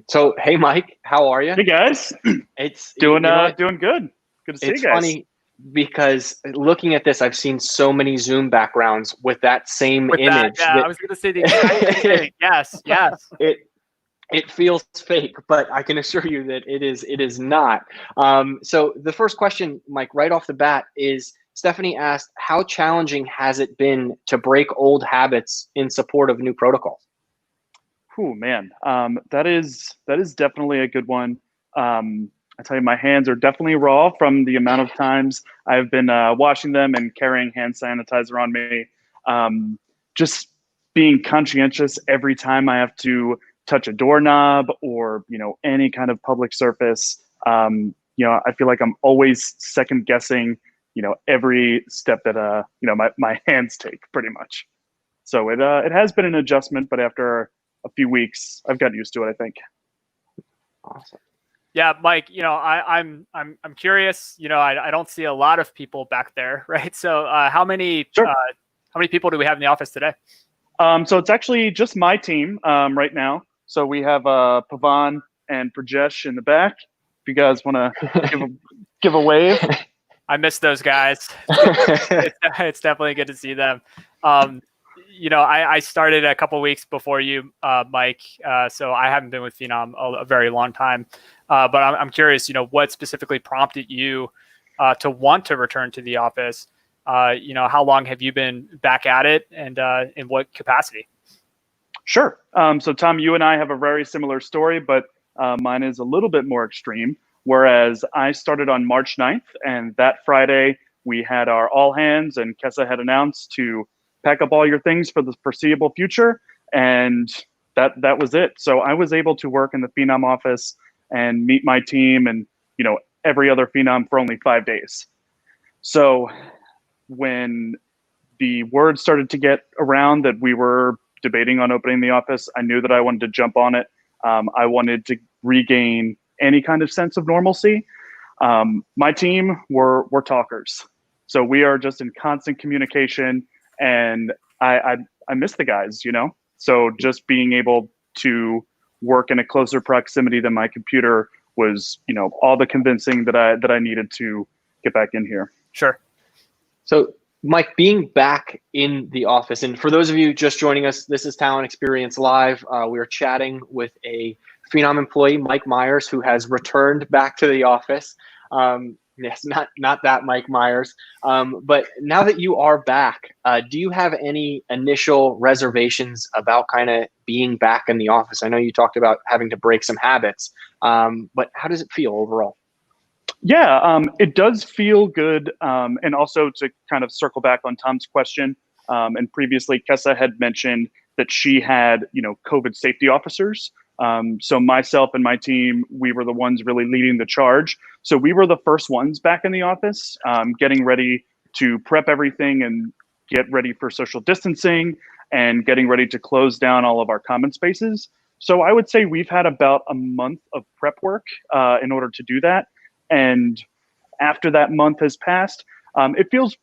So, hey, Mike, how are you? Hey, guys. It's doing good. Good to see you guys. It's funny because looking at this, I've seen so many Zoom backgrounds with that same image. I was going to say the exact same thing. Yes. It feels fake, but I can assure you that it is not. So the first question, Mike, right off the bat is, Stephanie asked, how challenging has it been to break old habits in support of new protocols? Oh man, that is definitely a good one. I tell you, my hands are definitely raw from the amount of times I've been washing them and carrying hand sanitizer on me. Just being conscientious every time I have to touch a doorknob or any kind of public surface. I feel like I'm always second guessing every step that my hands take, pretty much. So it has been an adjustment, but after a few weeks, I've gotten used to it, I think. Awesome. Yeah, Mike, I'm curious, I don't see a lot of people back there, right? So how many people do we have in the office today? So it's actually just my team right now. So we have Pavan and Prajesh in the back. If you guys want to give a wave. I miss those guys. It's definitely good to see them. I started a couple weeks before you, Mike, so I haven't been with Phenom a very long time. But I'm curious, what specifically prompted you to want to return to the office? How long have you been back at it, and in what capacity? Sure. So Tom, you and I have a very similar story, but mine is a little bit more extreme. Whereas I started on March 9th, and that Friday we had our all hands, and Keca had announced to pack up all your things for the foreseeable future, and that was it. So I was able to work in the Phenom office and meet my team and every other Phenom for only 5 days. So when the word started to get around that we were debating on opening the office, I knew that I wanted to jump on it. I wanted to regain any kind of sense of normalcy. My team, we're talkers. So we are just in constant communication, and I miss the guys, So just being able to work in a closer proximity than my computer was, all the convincing that I needed to get back in here. Sure. So Mike, being back in the office, and for those of you just joining us, this is Talent Experience Live. We're chatting with a Phenom employee, Mike Meyers, who has returned back to the office. Yes, not that Mike Meyers. But now that you are back, do you have any initial reservations about kind of being back in the office? I know you talked about having to break some habits, but how does it feel overall? Yeah, it does feel good. And also to kind of circle back on Tom's question, and previously Keca had mentioned that she had, COVID safety officers. So myself and my team, we were the ones really leading the charge. So we were the first ones back in the office, getting ready to prep everything and get ready for social distancing and getting ready to close down all of our common spaces. So I would say we've had about a month of prep work in order to do that. And after that month has passed, it feels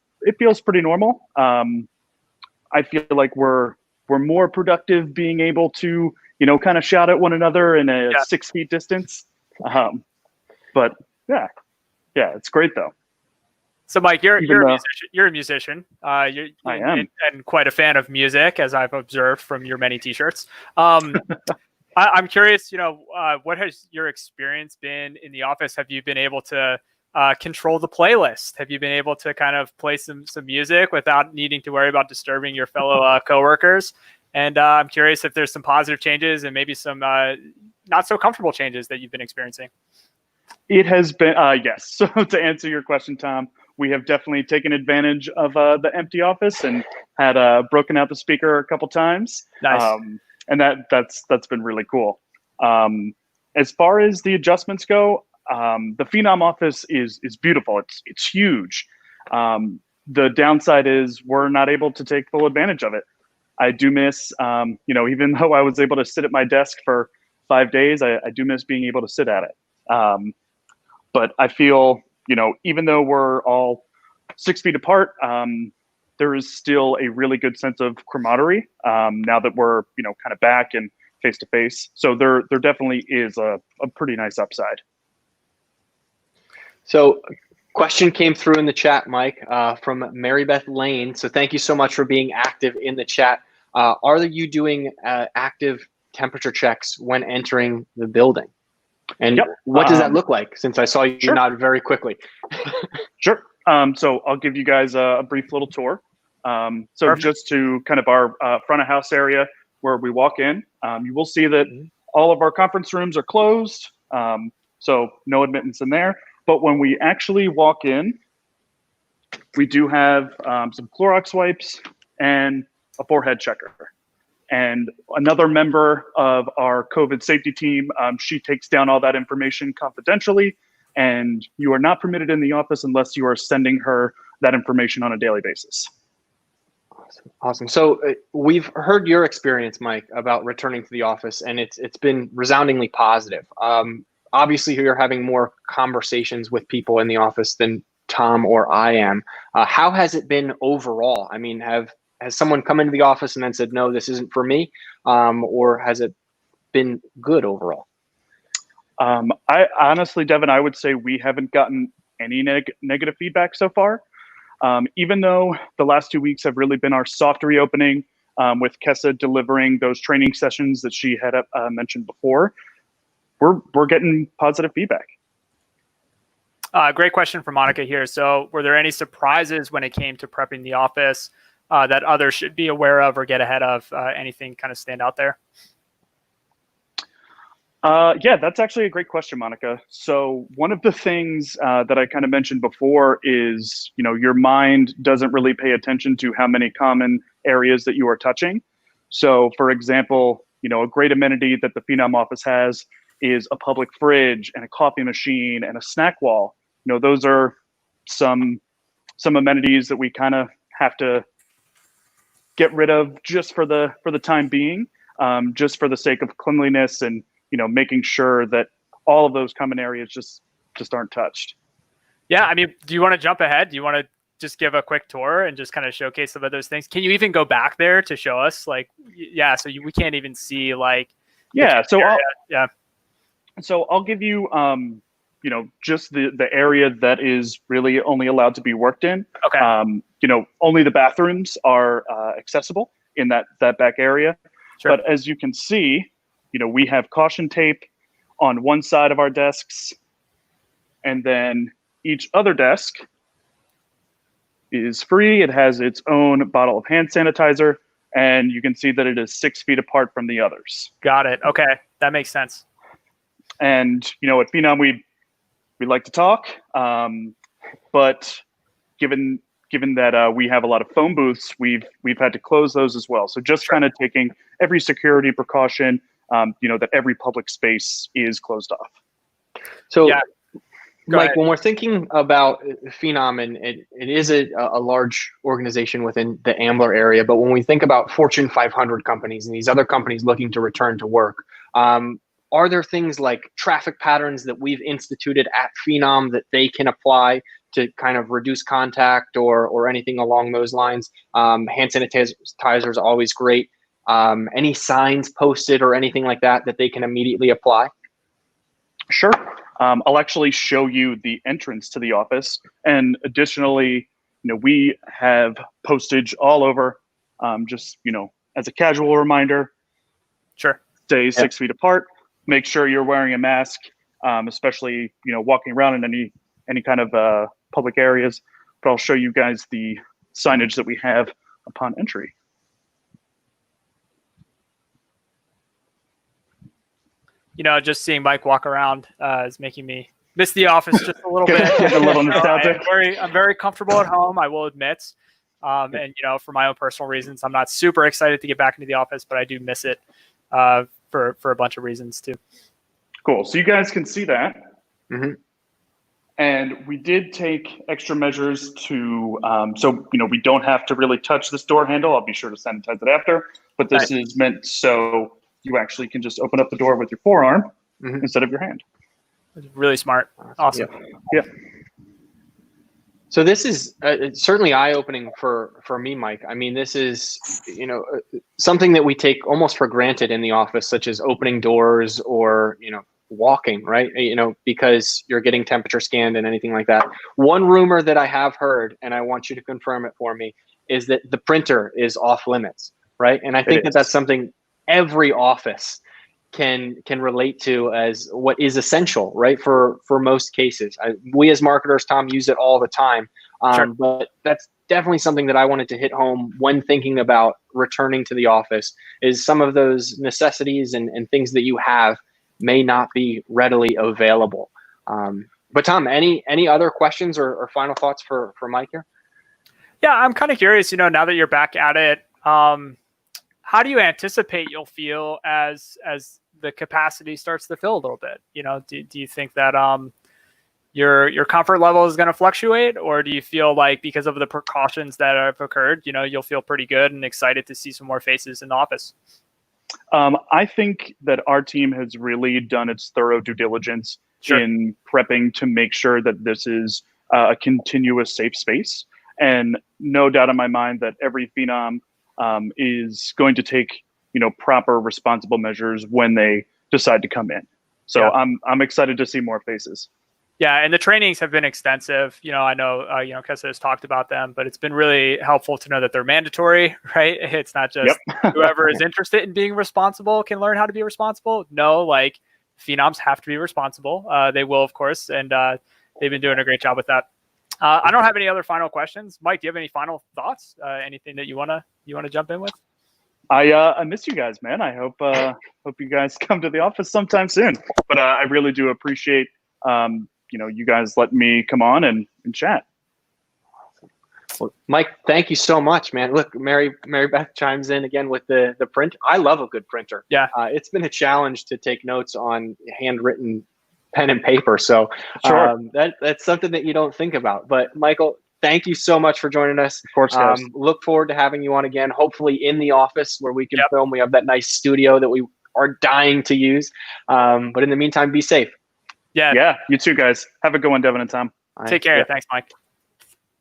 pretty normal. I feel like we're more productive being able to, kind of shout at one another in a 6 feet distance. But yeah, it's great though. So Mike, you're a musician. You're a musician. I am, and quite a fan of music, as I've observed from your many T-shirts. I'm curious, what has your experience been in the office? Have you been able to control the playlist? Have you been able to kind of play some music without needing to worry about disturbing your fellow coworkers? And I'm curious if there's some positive changes and maybe some not so comfortable changes that you've been experiencing. It has been, yes. So to answer your question, Tom, we have definitely taken advantage of the empty office and had broken out the speaker a couple times. Nice. And that's been really cool. As far as the adjustments go, the Phenom office is beautiful. It's huge. The downside is we're not able to take full advantage of it. I do miss, even though I was able to sit at my desk for 5 days, I do miss being able to sit at it. But I feel, even though we're all 6 feet apart, there is still a really good sense of camaraderie now that we're, kind of back and face to face. So there definitely is a pretty nice upside. So question came through in the chat, Mike, from Mary Beth Lane. So thank you so much for being active in the chat. Are you doing active temperature checks when entering the building? And Yep. what does that look like? Since I saw you Sure. nod very quickly. Sure. So I'll give you guys a brief little tour. Perfect. Just to kind of our front of house area where we walk in, you will see that all of our conference rooms are closed. So no admittance in there. But when we actually walk in, we do have some Clorox wipes and a forehead checker. And another member of our COVID safety team, she takes down all that information confidentially, and you are not permitted in the office unless you are sending her that information on a daily basis. Awesome. So we've heard your experience, Mike, about returning to the office, and it's been resoundingly positive. Obviously, you're having more conversations with people in the office than Tom or I am. How has it been overall? I mean, has someone come into the office and then said, no, this isn't for me? Or has it been good overall? I honestly, Devin, I would say we haven't gotten any negative feedback so far. Even though the last 2 weeks have really been our soft reopening, with Keca delivering those training sessions that she had mentioned before, we're getting positive feedback. Great question from Monica here. So were there any surprises when it came to prepping the office that others should be aware of or get ahead of? Anything kind of stand out there? Yeah, that's actually a great question, Monica. So one of the things that I kind of mentioned before is, your mind doesn't really pay attention to how many common areas that you are touching. So for example, a great amenity that the Phenom office has is a public fridge and a coffee machine and a snack wall. Those are some amenities that we kind of have to get rid of just for the time being, just for the sake of cleanliness and making sure that all of those common areas just aren't touched. Yeah, I mean, do you want to jump ahead? Do you want to just give a quick tour and just kind of showcase some of those things? Can you even go back there to show us? Like, yeah, so we can't even see like. Yeah, so I'll give you just the area that is really only allowed to be worked in. Okay. Only the bathrooms are accessible in that back area. Sure. But as you can see, we have caution tape on one side of our desks, and then each other desk is free. It has its own bottle of hand sanitizer, and you can see that it is 6 feet apart from the others. Got it. Okay, that makes sense. And at Phenom, we like to talk, but given that we have a lot of phone booths, we've had to close those as well. So just kind of taking every security precaution, that every public space is closed off. So, yeah. Mike, when we're thinking about Phenom, and it is a large organization within the Ambler area, but when we think about Fortune 500 companies and these other companies looking to return to work, are there things like traffic patterns that we've instituted at Phenom that they can apply to kind of reduce contact or anything along those lines? Hand sanitizer is always great. Any signs posted or anything like that they can immediately apply? Sure. I'll actually show you the entrance to the office. And additionally, we have postage all over, just, as a casual reminder. Sure. Stay 6 feet apart. Make sure you're wearing a mask, especially, walking around in any kind of public areas. But I'll show you guys the signage that we have upon entry. Just seeing Mike walk around is making me miss the office just a little bit. A little nostalgic. I'm very comfortable at home, I will admit. And for my own personal reasons, I'm not super excited to get back into the office, but I do miss it for a bunch of reasons too. Cool. So you guys can see that. Mm-hmm. And we did take extra measures to, we don't have to really touch this door handle. I'll be sure to sanitize it after, but this is meant so you actually can just open up the door with your forearm instead of your hand. It's really smart. Awesome. Yeah. So this is certainly eye-opening for me, Mike. I mean, this is, something that we take almost for granted in the office, such as opening doors or, walking, right? Because you're getting temperature scanned and anything like that. One rumor that I have heard, and I want you to confirm it for me, is that the printer is off limits, right? And I think that that's something every office can relate to as what is essential, right? For most cases, we as marketers, Tom, use it all the time. Sure. But that's definitely something that I wanted to hit home when thinking about returning to the office, is some of those necessities and things that you have may not be readily available. But Tom, any other questions or final thoughts for Mike here? Yeah, I'm kind of curious, now that you're back at it, how do you anticipate you'll feel as the capacity starts to fill a little bit? Do you think that your comfort level is going to fluctuate, or do you feel like because of the precautions that have occurred, you'll feel pretty good and excited to see some more faces in the office? I think that our team has really done its thorough due diligence in prepping to make sure that this is a continuous safe space. And no doubt in my mind that every Phenom is going to take, proper responsible measures when they decide to come in. So I'm excited to see more faces. Yeah, and the trainings have been extensive. I know, Keca has talked about them, but it's been really helpful to know that they're mandatory, right? It's not just whoever is interested in being responsible can learn how to be responsible. No, like Phenoms have to be responsible. They will, of course, and they've been doing a great job with that. I don't have any other final questions. Mike, do you have any final thoughts? Anything that you wanna jump in with? I miss you guys, man. I hope you guys come to the office sometime soon. But I really do appreciate you guys let me come on and chat. Well, Mike, thank you so much, man. Look, Mary Beth chimes in again with the print. I love a good printer. Yeah. It's been a challenge to take notes on handwritten pen and paper. So that's something that you don't think about. But Michael, thank you so much for joining us. Of course, guys. Look forward to having you on again, hopefully in the office where we can film. We have that nice studio that we are dying to use. But in the meantime, be safe. Yeah. You too, guys. Have a good one, Devin and Tom. Take care. Thanks, Mike.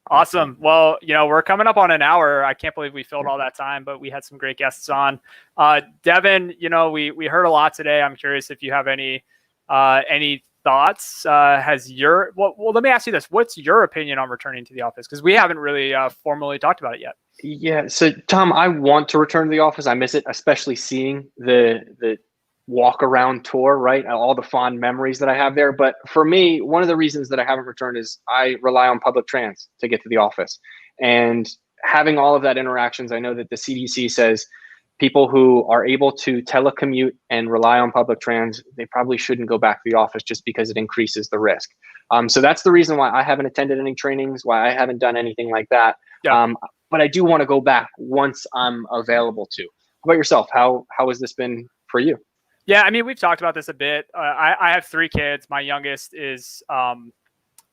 Awesome. Well, we're coming up on an hour. I can't believe we filled all that time, but we had some great guests on. Devin, we heard a lot today. I'm curious if you have any thoughts. Let me ask you this. What's your opinion on returning to the office? Because we haven't really formally talked about it yet. Yeah. So Tom, I want to return to the office. I miss it, especially seeing the walk around tour, right? All the fond memories that I have there. But for me, one of the reasons that I haven't returned is I rely on public trans to get to the office. And having all of that interactions, I know that the CDC says people who are able to telecommute and rely on public trans, they probably shouldn't go back to the office just because it increases the risk. So that's the reason why I haven't attended any trainings, why I haven't done anything like that. Yeah. But I do want to go back once I'm available to. How about yourself? How has this been for you? Yeah, we've talked about this a bit. I have 3 kids. My youngest is,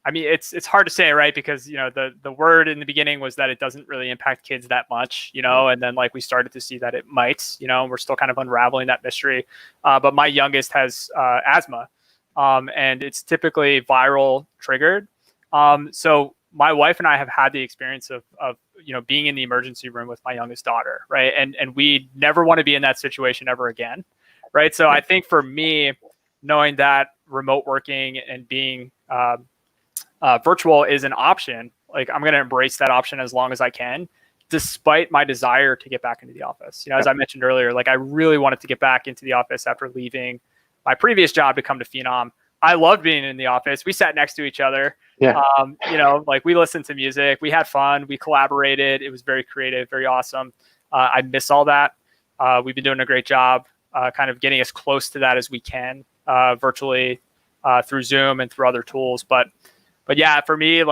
it's hard to say, right? Because, the word in the beginning was that it doesn't really impact kids that much, and then we started to see that it might, we're still kind of unraveling that mystery. But my youngest has asthma, and it's typically viral triggered. So my wife and I have had the experience of being in the emergency room with my youngest daughter, right? And we never want to be in that situation ever again. Right. So I think for me, knowing that remote working and being virtual is an option, I'm going to embrace that option as long as I can, despite my desire to get back into the office. As I mentioned earlier, I really wanted to get back into the office after leaving my previous job to come to Phenom. I loved being in the office. We sat next to each other. Yeah. We listened to music. We had fun. We collaborated. It was very creative, very awesome. I miss all that. We've been doing a great job. Kind of getting as close to that as we can virtually through Zoom and through other tools. But yeah, for me,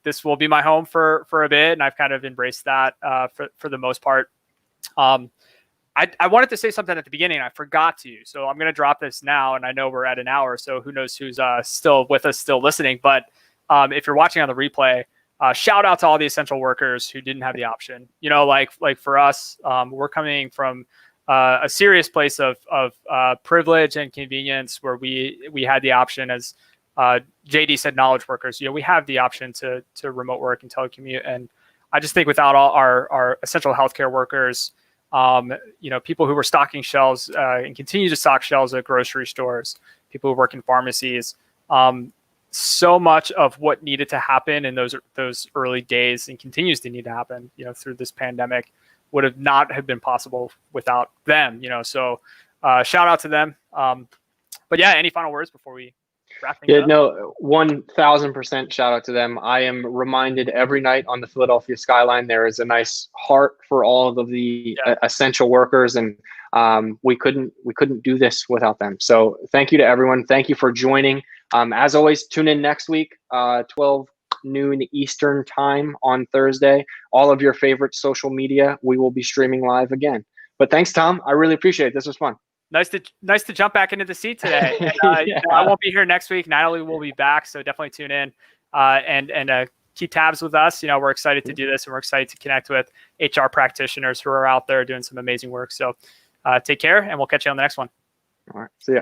this will be my home for a bit, and I've kind of embraced that for the most part. I wanted to say something at the beginning. I forgot to, so I'm going to drop this now, and I know we're at an hour, so who knows who's still with us, still listening. But if you're watching on the replay, shout out to all the essential workers who didn't have the option. Like for us, we're coming from a serious place of privilege and convenience, where we had the option, as JD said, knowledge workers. We have the option to remote work and telecommute, and I just think without all our essential healthcare workers, people who were stocking shelves and continue to stock shelves at grocery stores, people who work in pharmacies, so much of what needed to happen in those early days and continues to need to happen, through this pandemic, would have not have been possible without them. So shout out to them. But yeah, any final words before we wrap things Yeah, up? no, 1000% shout out to them. I am reminded every night on the Philadelphia skyline, there is a nice heart for all of the essential workers. And we couldn't do this without them. So thank you to everyone. Thank you for joining. As always, tune in next week, 12 noon Eastern time on Thursday. All of your favorite social media, we will be streaming live again. But thanks, Tom. I really appreciate it. This was fun. Nice to jump back into the seat today. And, I won't be here next week. Natalie will be back, so definitely tune in and keep tabs with us. We're excited to do this, and we're excited to connect with HR practitioners who are out there doing some amazing work. So take care, and we'll catch you on the next one. All right. See ya.